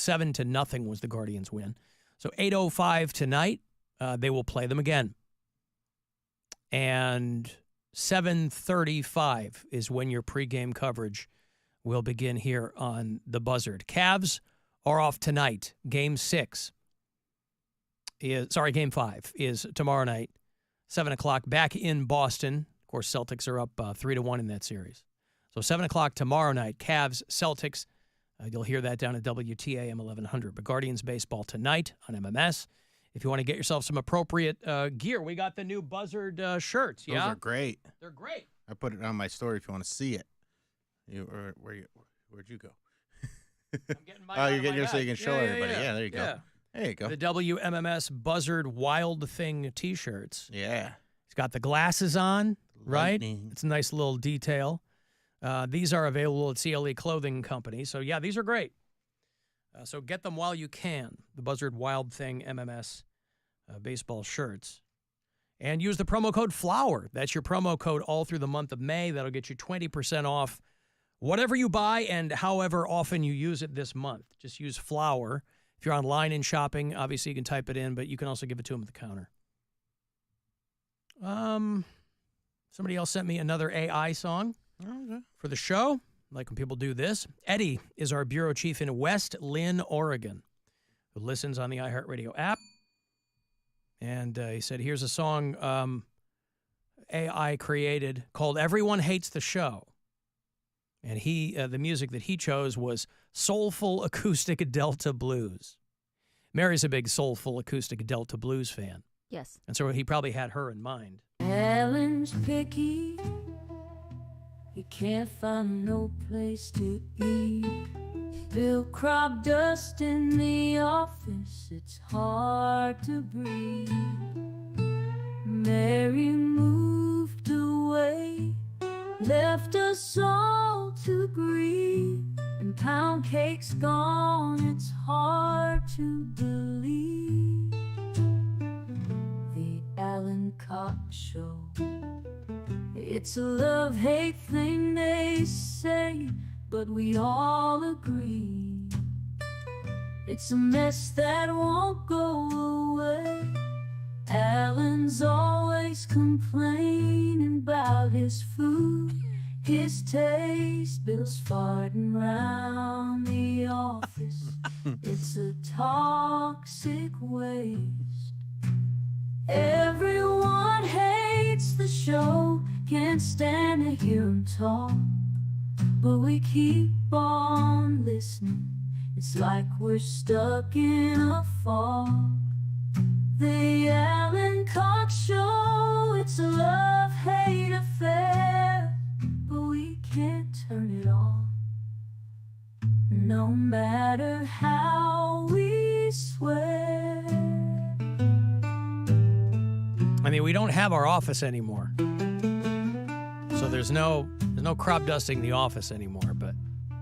7-0 was the Guardians' win. So 8:05 tonight, they will play them again. And 7:35 is when your pregame coverage will begin here on the Buzzard. Cavs are off tonight. Game 5 is tomorrow night, 7 o'clock, back in Boston. Of course, Celtics are up 3-1 in that series. So 7 o'clock tomorrow night, Cavs, Celtics. You'll hear that down at WTAM 1100. But Guardians baseball tonight on MMS. If you want to get yourself some appropriate gear, we got the new Buzzard shirts. Yeah, those are great. They're great. I put it on my story if you want to see it. Where'd you go? I'm getting mine you're getting yours so you can show everybody. Yeah, there you go. Yeah. There you go. The WMMS Buzzard Wild Thing T-shirts. Yeah. It's got the glasses on, right? Lightning. It's a nice little detail. These are available at CLE Clothing Company. So, yeah, these are great. So get them while you can. The Buzzard Wild Thing MMS baseball shirts. And use the promo code FLOWER. That's your promo code all through the month of May. That'll get you 20% off whatever you buy and however often you use it this month. Just use FLOWER. If you're online and shopping, obviously you can type it in, but you can also give it to them at the counter. Somebody else sent me another AI song for the show. Like when people do this. Eddie is our bureau chief in West Lynn, Oregon, who listens on the iHeartRadio app. And he said, here's a song AI created called Everyone Hates the Show. And the music that he chose was Soulful Acoustic Delta Blues. Mary's a big Soulful Acoustic Delta Blues fan. Yes. And so he probably had her in mind. Alan's picky. He can't find no place to eat. Bill crop dust in the office. It's hard to breathe. Mary moved away, left us all to grieve. And pound cake's gone, it's hard to believe. The Alan Cox Show. It's a love-hate thing they say, but we all agree. It's a mess that won't go away. Alan's always complaining about his food, his taste. Bill's farting round the office. It's a toxic waste. Everyone hates the show, can't stand to hear him talk, but we keep on listening. It's like we're stuck in a fog. The Alan Cox Show, it's a love-hate affair, but we can't turn it off, no matter how we swear. I mean, we don't have our office anymore. So there's no crop dusting the office anymore, but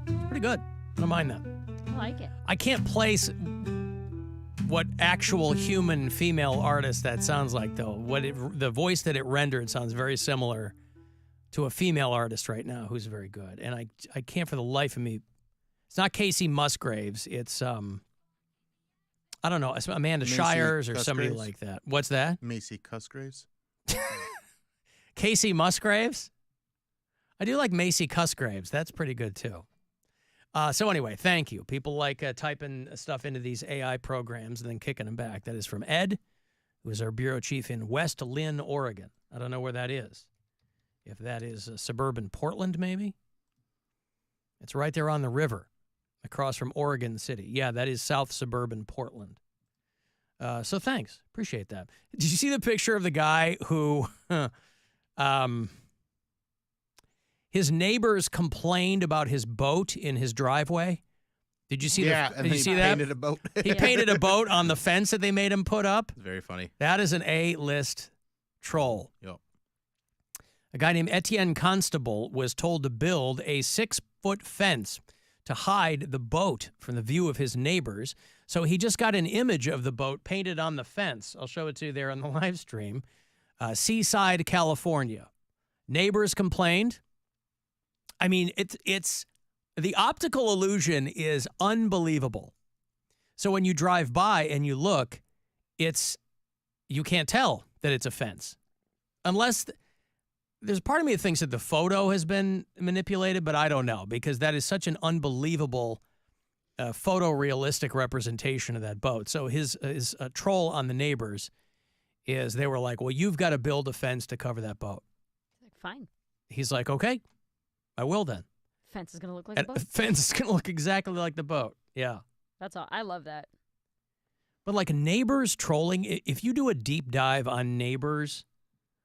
it's pretty good. I don't mind that. I like it. I can't place what actual human female artist that sounds like, though. The voice that it rendered sounds very similar to a female artist right now who's very good. And I can't for the life of me. It's not Casey Musgraves. It's I don't know. It's Amanda Macy Shires or Cusgraves? somebody like that. What's that? Macy Cusgraves. Casey Musgraves? I do like Macy Cusgraves. That's pretty good, too. So anyway, thank you. People like typing stuff into these AI programs and then kicking them back. That is from Ed, who is our bureau chief in West Lynn, Oregon. I don't know where that is. If that is suburban Portland, maybe? It's right there on the river, across from Oregon City. Yeah, that is South Suburban Portland. So thanks. Appreciate that. Did you see the picture of the guy who his neighbors complained about his boat in his driveway? Did you see and did you see that? Painted a boat. He painted a boat on the fence that they made him put up. Very funny. That is an A-list troll. Yep. A guy named Etienne Constable was told to build a 6-foot fence to hide the boat from the view of his neighbors. So he just got an image of the boat painted on the fence. I'll show it to you there on the live stream. Seaside, California. Neighbors complained. I mean, it's the optical illusion is unbelievable. So when you drive by and you look, you can't tell that it's a fence. Unless there's part of me that thinks that the photo has been manipulated, but I don't know, because that is such an unbelievable photorealistic representation of that boat. So his troll on the neighbors is they were like, well, you've got to build a fence to cover that boat. Fine. He's like, okay, I will then. Fence is going to look like a boat. Fence is going to look exactly like the boat. Yeah. That's all. I love that. But like neighbors trolling, if you do a deep dive on neighbors,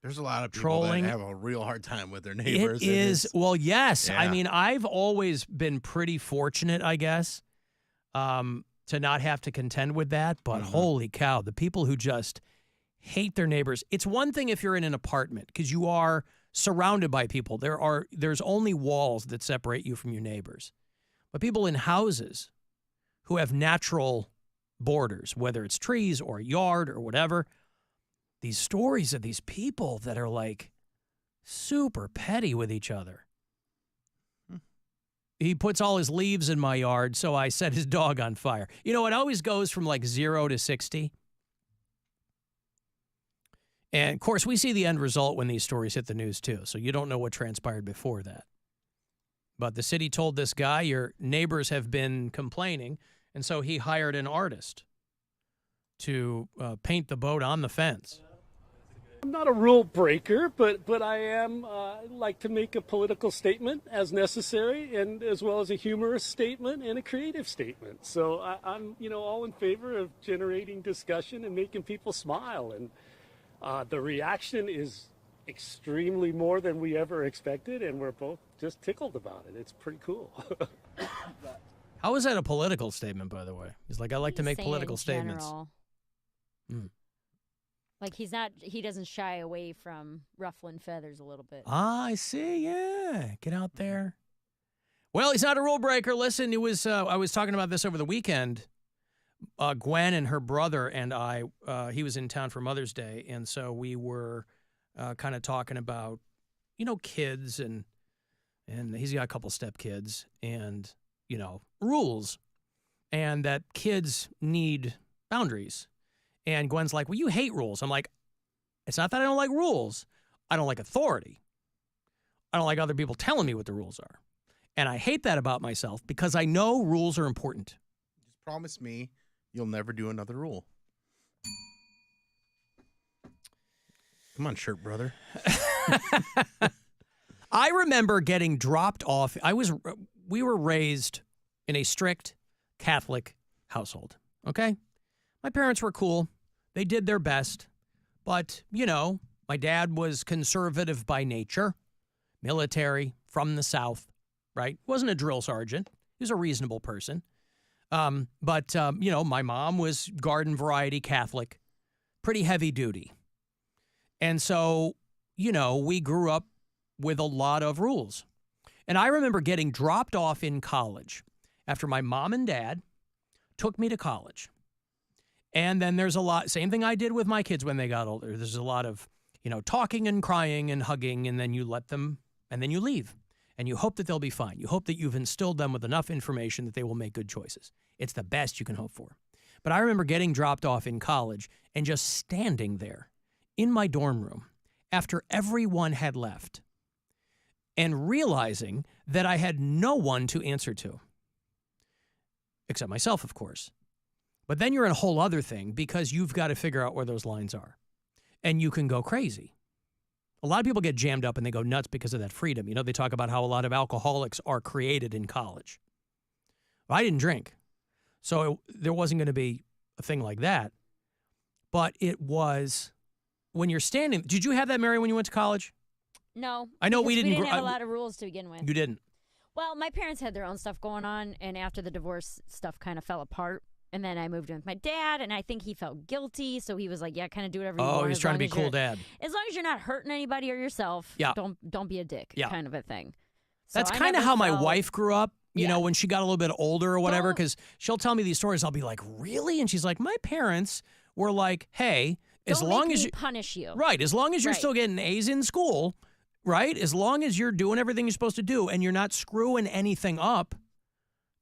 there's a lot of people trolling, that have a real hard time with their neighbors. It is, well, yes. Yeah. I mean, I've always been pretty fortunate, I guess, to not have to contend with that. But holy cow, the people who just hate their neighbors. It's one thing if you're in an apartment because you are surrounded by people. There's only walls that separate you from your neighbors. But people in houses who have natural borders, whether it's trees or a yard or whatever, these stories of these people that are like super petty with each other. He puts all his leaves in my yard, so I set his dog on fire. You know, it always goes from like 0 to 60. And, of course, we see the end result when these stories hit the news, too. So you don't know what transpired before that. But the city told this guy, your neighbors have been complaining, and so he hired an artist to paint the boat on the fence. I'm not a rule breaker, but I am like to make a political statement as necessary, and as well as a humorous statement and a creative statement. So I'm all in favor of generating discussion and making people smile. And the reaction is extremely more than we ever expected, and we're both just tickled about it. It's pretty cool. How is that a political statement, by the way? He's like, I like to make political statements. Like he doesn't shy away from ruffling feathers a little bit. Ah, I see. Yeah. Get out there. Well, he's not a rule breaker. Listen, I was talking about this over the weekend. Gwen and her brother and I, he was in town for Mother's Day. And so we were kind of talking about, kids and he's got a couple stepkids and, rules, and that kids need boundaries. And Gwen's like, well, you hate rules. I'm like, it's not that I don't like rules. I don't like authority. I don't like other people telling me what the rules are. And I hate that about myself because I know rules are important. Just promise me you'll never do another rule. Come on, shirt brother. I remember getting dropped off. We were raised in a strict Catholic household, okay? My parents were cool. They did their best. But, my dad was conservative by nature, military, from the South, right? Wasn't a drill sergeant. He was a reasonable person. But my mom was garden variety Catholic, pretty heavy duty. And so, we grew up with a lot of rules. And I remember getting dropped off in college after my mom and dad took me to college. And then there's a lot, same thing I did with my kids when they got older. There's a lot of, talking and crying and hugging, and then you let them, and then you leave. And you hope that they'll be fine. You hope that you've instilled them with enough information that they will make good choices. It's the best you can hope for. But I remember getting dropped off in college and just standing there in my dorm room after everyone had left and realizing that I had no one to answer to. Except myself, of course. But then you're in a whole other thing because you've got to figure out where those lines are. And you can go crazy. A lot of people get jammed up and they go nuts because of that freedom. They talk about how a lot of alcoholics are created in college. Well, I didn't drink, so there wasn't going to be a thing like that. But it was when you're standing. Did you have that, Mary, when you went to college? No. I know we didn't have a lot of rules to begin with. You didn't? Well, my parents had their own stuff going on, and after the divorce, stuff kind of fell apart. And then I moved in with my dad, and I think he felt guilty, so he was like, yeah, kind of do whatever you want. Oh, he was trying to be cool dad. As long as you're not hurting anybody or yourself, don't be a dick, kind of a thing. So that's kind of how my wife grew up, you know, when she got a little bit older or whatever, because she'll tell me these stories. I'll be like, really? And she's like, my parents were like, hey, as long as you punish you. Right, as long as you're still getting A's in school, right? As long as you're doing everything you're supposed to do and you're not screwing anything up,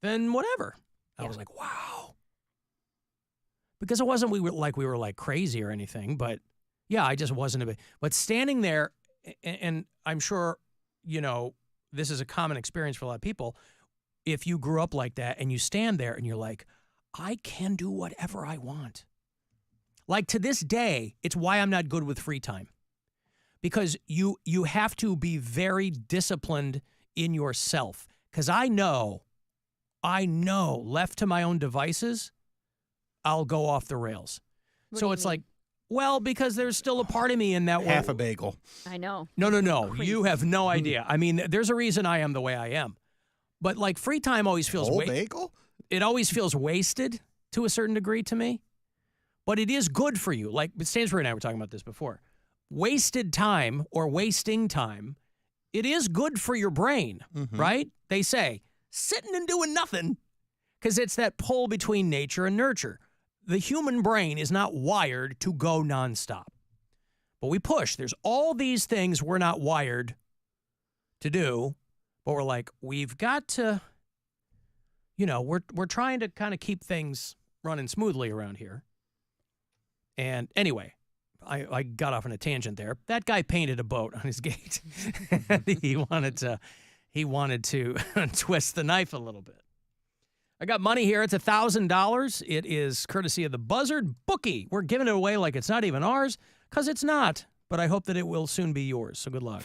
then whatever. I was like, wow. because it wasn't we were like crazy or anything, but yeah, I just wasn't a bit. But standing there, and I'm sure, this is a common experience for a lot of people. If you grew up like that and you stand there and you're like, I can do whatever I want. Like to this day, it's why I'm not good with free time. Because you have to be very disciplined in yourself. Because I know, left to my own devices, I'll go off the rails. So it's like, well, because there's still a part of me in that Half a bagel. I know. No. You have no idea. I mean, there's a reason I am the way I am. But like free time always feels bagel? It always feels wasted to a certain degree to me. But it is good for you. Like Stansbury and I were talking about this before. Wasted time or wasting time, it is good for your brain, right? They say, sitting and doing nothing, because it's that pull between nature and nurture. The human brain is not wired to go nonstop. But we push. There's all these things we're not wired to do, but we're like, we've got to, we're trying to kind of keep things running smoothly around here. And anyway, I got off on a tangent there. That guy painted a boat on his gate. He wanted to twist the knife a little bit. I got money here. It's $1,000. It is courtesy of the Buzzard Bookie. We're giving it away like it's not even ours, because it's not. But I hope that it will soon be yours. So good luck.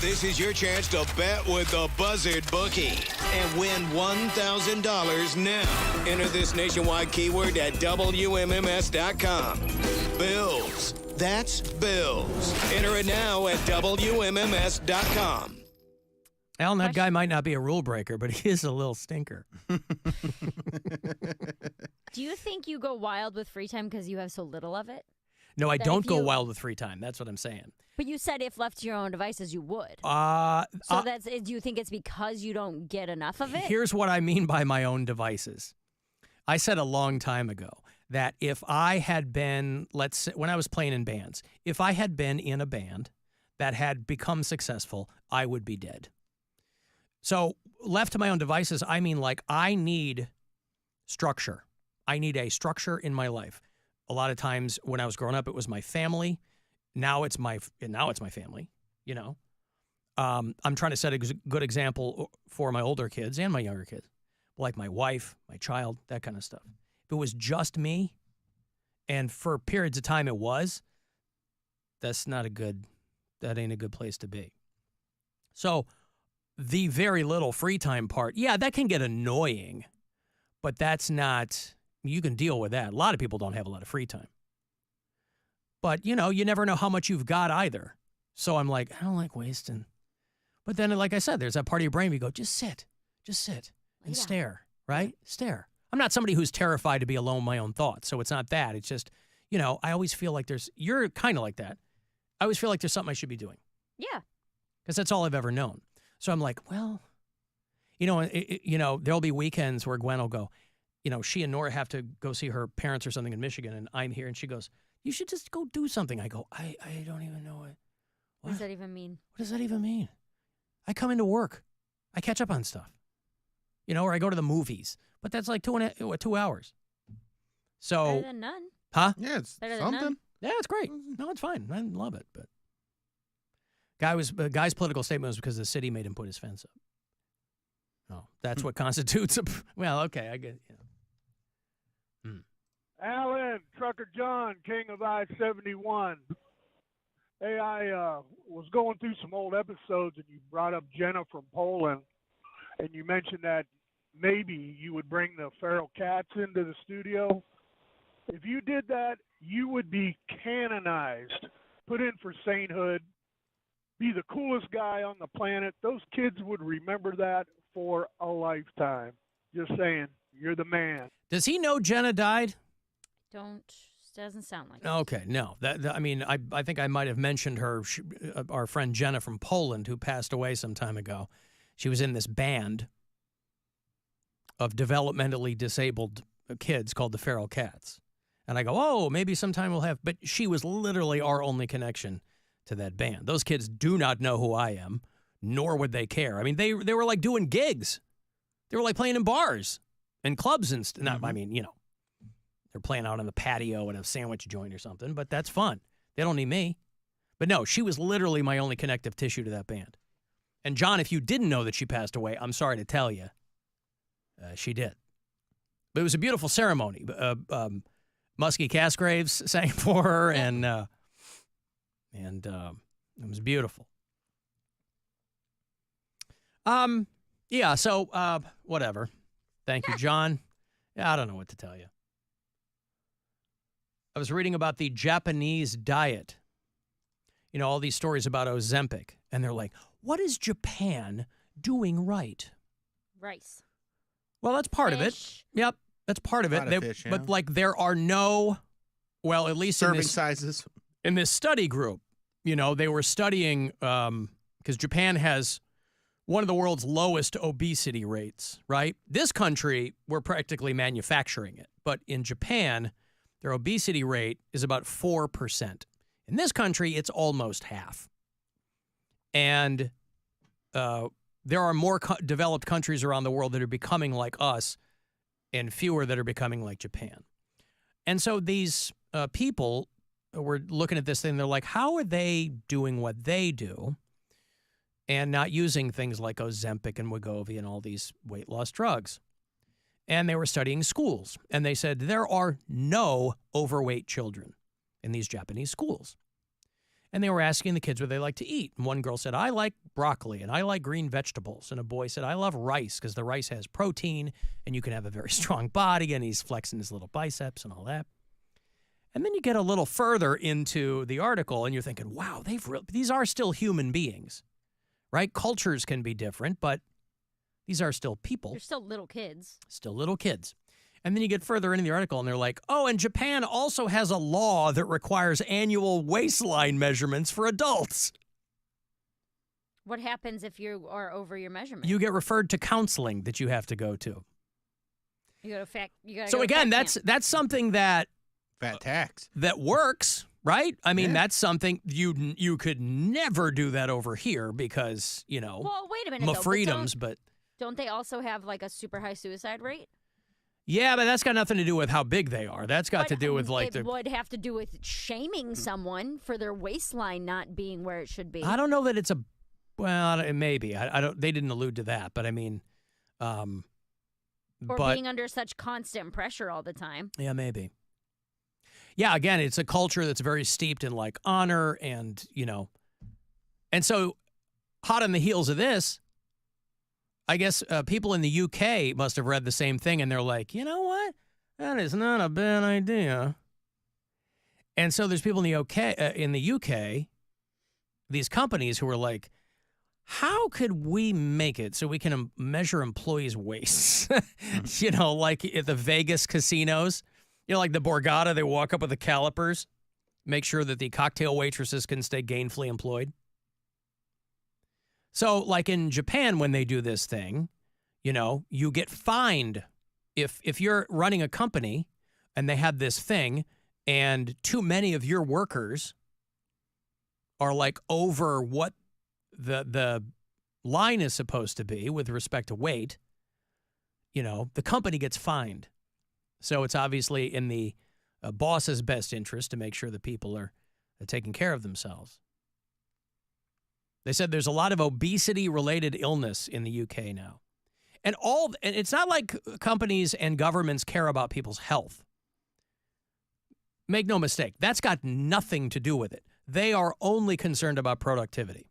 This is your chance to bet with the Buzzard Bookie and win $1,000 now. Enter this nationwide keyword at WMMS.com. Bills. That's bills. Enter it now at WMMS.com. Alan, that guy might not be a rule breaker, but he is a little stinker. Do you think you go wild with free time because you have so little of it? No, I don't go wild with free time. That's what I'm saying. But you said if left to your own devices, you would. Do you think it's because you don't get enough of it? Here's what I mean by my own devices. I said a long time ago that if I had been, let's say, when I was playing in bands, if I had been in a band that had become successful, I would be dead. So left to my own devices, I mean like I need structure. I need a structure in my life. A lot of times when I was growing up, it was my family. Now it's my family, I'm trying to set a good example for my older kids and my younger kids, like my wife, my child, that kind of stuff. If it was just me, and for periods of time it was, that ain't a good place to be. So the very little free time part, yeah, that can get annoying, but that's not, you can deal with that. A lot of people don't have a lot of free time. But, you never know how much you've got either. So I'm like, I don't like wasting. But then, like I said, there's that part of your brain where you go, just sit and stare, right? Stare. I'm not somebody who's terrified to be alone with my own thoughts. So it's not that. It's just, I always feel like you're kind of like that. I always feel like there's something I should be doing. Yeah. Because that's all I've ever known. So I'm like, well, there'll be weekends where Gwen will go, she and Nora have to go see her parents or something in Michigan, and I'm here, and she goes, you should just go do something. I go, I don't even know it. What does that even mean? What does that even mean? I come into work. I catch up on stuff. Or I go to the movies. But that's like 2 hours. So better than none. Huh? Yeah, it's Better than something. none. Yeah, it's great. No, it's fine. I love it. But guy's political statement was because the city made him put his fence up. Oh, that's what constitutes a. Well, okay, I get. Alan, Trucker John, King of I-71. Hey, I was going through some old episodes, and you brought up Jenna from Poland, and you mentioned that maybe you would bring the feral cats into the studio. If you did that, you would be canonized, put in for sainthood, be the coolest guy on the planet. Those kids would remember that for a lifetime. Just saying, you're the man. Does he know Jenna died? Doesn't sound like it. Okay, no. I think I might have mentioned her, our friend Jenna from Poland, who passed away some time ago. She was in this band of developmentally disabled kids called the Feral Cats. And I go, oh, maybe sometime we'll have, but she was literally our only connection to that band. Those kids do not know who I am, nor would they care. I mean, they were like doing gigs. They were like playing in bars and clubs and They're playing out on the patio at a sandwich joint or something, but that's fun. They don't need me. But no, she was literally my only connective tissue to that band. And John, if you didn't know that she passed away, I'm sorry to tell you, she did. But it was a beautiful ceremony. Muskie Casgraves sang for her, and it was beautiful. Yeah, so whatever. Thank you, John. Yeah, I don't know what to tell you. I was reading about the Japanese diet. You know, all these stories about Ozempic, and they're like, what is Japan doing right? Rice. Well, that's part of it. Fish. Yep, that's part of it. Lot of fish, yeah. But like there are no, well, at least Serving sizes. in this study group, you know, they were studying, because Japan has one of the world's lowest obesity rates, right? This country, we're practically manufacturing it. But in Japan, their obesity rate is about 4%. In this country, it's almost half. And there are more developed countries around the world that are becoming like us and fewer that are becoming like Japan. And so these people were looking at this thing. They're like, how are they doing what they do and not using things like Ozempic and Wegovy and all these weight loss drugs? And they were studying schools. And they said there are no overweight children in these Japanese schools. And they were asking the kids what they like to eat. And one girl said, I like broccoli and I like green vegetables. And a boy said, I love rice because the rice has protein and you can have a very strong body. And he's flexing his little biceps and all that. And then you get a little further into the article and you're thinking, wow, these are still human beings, right? Cultures can be different, but these are still people. They're still little kids. Still little kids. And then you get further into the article and they're like, oh, and Japan also has a law that requires annual waistline measurements for adults. What happens if you are over your measurement? You get referred to counseling that you have to go to. You go to fact. You gotta So go to again, fact that's something that Fat tax. that works, right? I mean, Yeah. that's something you could never do that over here because, you know, Well, wait a minute. my though, but freedoms, but don't they also have like a super high suicide rate? yeah, but that's got nothing to do with how big they are. That's got But, to do with like it would have to do with shaming someone for their waistline not being where it should be. I don't know that it's maybe. I don't. They didn't allude to that, but I mean, or but being under such constant pressure all the time. yeah, maybe. Yeah, again, it's a culture that's very steeped in like honor and, you know, and so hot on the heels of this, I guess people in the UK must have read the same thing and they're like, you know what? That is not a bad idea. And so there's people in the UK, these companies who are like, how could we make it so we can measure employees' waists? You know, like at the Vegas casinos, you know, like the Borgata, they walk up with the calipers, make sure that the cocktail waitresses can stay gainfully employed. So like in Japan, when they do this thing, you know, you get fined if you're running a company and they have this thing and too many of your workers are like over what the line is supposed to be with respect to weight, you know, the company gets fined. So it's obviously in the boss's best interest to make sure that people are taking care of themselves. They said there's a lot of obesity-related illness in the UK now. And it's not like companies and governments care about people's health. Make no mistake, that's got nothing to do with it. They are only concerned about productivity.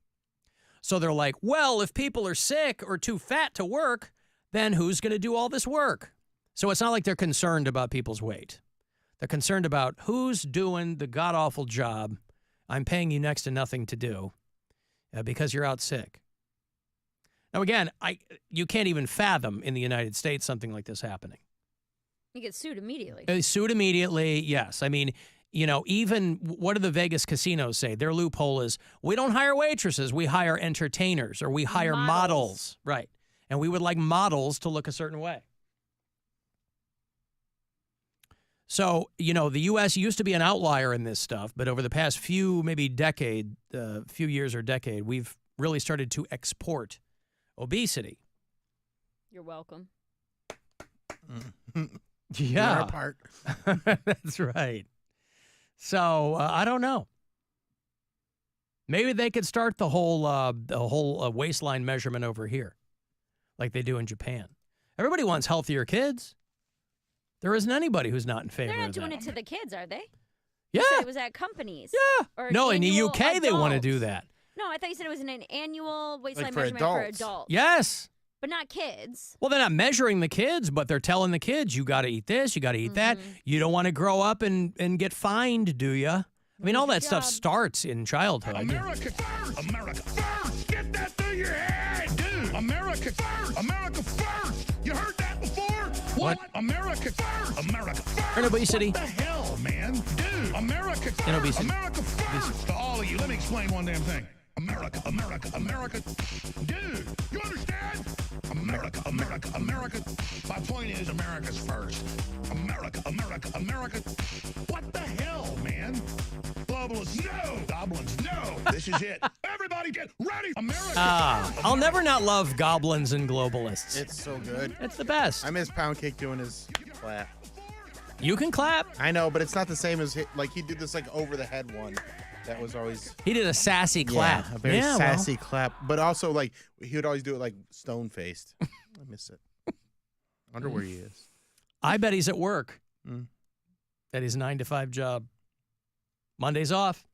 So they're like, well, if people are sick or too fat to work, then who's going to do all this work? So it's not like they're concerned about people's weight. They're concerned about who's doing the god-awful job I'm paying you next to nothing to do because you're out sick. Now, again, you can't even fathom in the United States something like this happening. You get sued immediately. Sued immediately, yes. I mean, you know, even what do the Vegas casinos say? Their loophole is we don't hire waitresses, we hire entertainers or we hire models. Right. And we would like models to look a certain way. So, you know, the U.S. used to be an outlier in this stuff, but over the past few years or decade, we've really started to export obesity. You're welcome. Doing our Yeah, part. that's right. So I don't know. Maybe they could start the whole waistline measurement over here, like they do in Japan. Everybody wants healthier kids. There isn't anybody who's not in favor They're not of doing that. it to the kids, are they? Yeah, You said it was at companies. yeah. Or No, in the annual UK they want to do adults. that. No, I thought you said it was an annual waistline for measurement for adults. adults. Yes. But not kids. Well, they're not measuring the kids, but they're telling the kids, you got to eat this, you got to eat that. You don't want to grow up and get fined, do you? I mean, all that stuff job. starts in childhood. America first! America first! Get that through your head, dude! America first! America first! You heard that before? What? America first! America first! In obesity. What the hell, man? Dude, America first! In obesity. America first! To all of you, let me explain one damn thing. America, America, America. Dude, you understand? America, America, America. My point is America's first. America, America, America. What the hell, man? Globalists, no! Goblins, no! This is it. Everybody get ready! America first! I'll never not love goblins and globalists. It's so good. It's the best. I miss Pound Cake doing his clap. You can clap. I know, but it's not the same as like he did this like over the head one. That was always He did a sassy clap. a very well, sassy clap. But also like he would always do it like stone faced. I miss it. I wonder where he is. I bet he's at work. Mm. At his 9 to 5 job. Mondays off.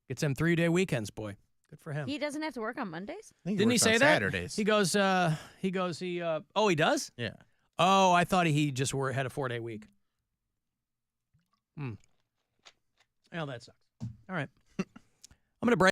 Gets them 3-day weekends, boy. Good for him. He doesn't have to work on Mondays? I think Didn't he works say on that? Saturdays. He goes, oh, he does? Yeah. Oh, I thought he just had a 4-day week. Well, that sucks. All right. I'm going to break.